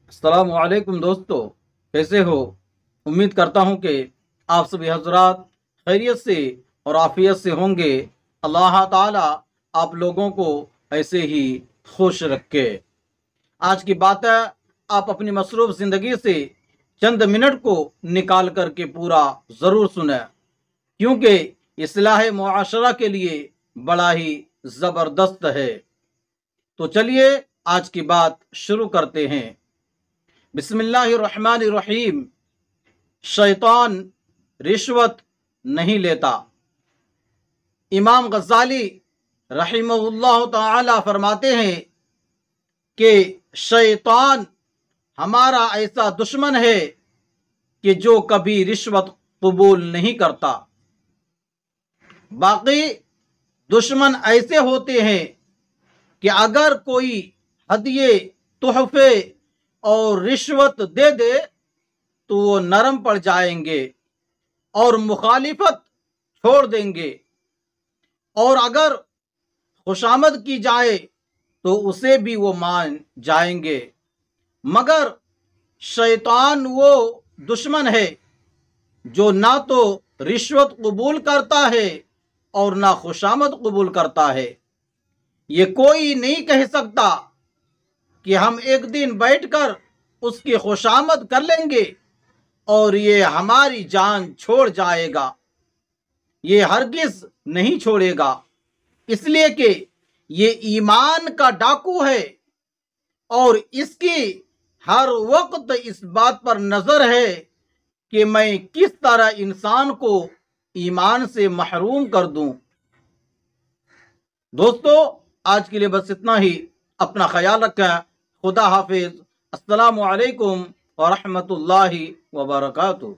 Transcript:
अस्सलाम वालेकुम दोस्तों, कैसे हो। उम्मीद करता हूँ कि आप सभी हजरात खैरियत से और आफियत से होंगे। अल्लाह ताला आप लोगों को ऐसे ही खुश रखे। आज की बात है, आप अपनी मसरूफ ज़िंदगी से चंद मिनट को निकाल करके पूरा ज़रूर सुने, क्योंकि इस्लाह मुआशरा के लिए बड़ा ही ज़बरदस्त है। तो चलिए आज की बात शुरू करते हैं। बिस्मिल्लाहिर्रहमानिर्रहीम। शैतान रिश्वत नहीं लेता। इमाम गज़ाली रहिमहुल्लाह ताला फरमाते हैं कि शैतान हमारा ऐसा दुश्मन है कि जो कभी रिश्वत कबूल नहीं करता। बाकी दुश्मन ऐसे होते हैं कि अगर कोई हदिये, तोहफे और रिश्वत दे दे तो वो नरम पड़ जाएंगे और मुखालिफत छोड़ देंगे, और अगर खुशामद की जाए तो उसे भी वो मान जाएंगे। मगर शैतान वो दुश्मन है जो ना तो रिश्वत कबूल करता है और ना खुशामद कबूल करता है। ये कोई नहीं कह सकता कि हम एक दिन बैठकर उसकी खुशामद कर लेंगे और ये हमारी जान छोड़ जाएगा। ये हरगिज नहीं छोड़ेगा, इसलिए कि ये ईमान का डाकू है और इसकी हर वक्त इस बात पर नजर है कि मैं किस तरह इंसान को ईमान से महरूम कर दूं। दोस्तों, आज के लिए बस इतना ही। अपना ख्याल रखें। खुदा हाफिज। अस्सलामु अलैकुम व रहमतुल्लाहि व बरकातुहू।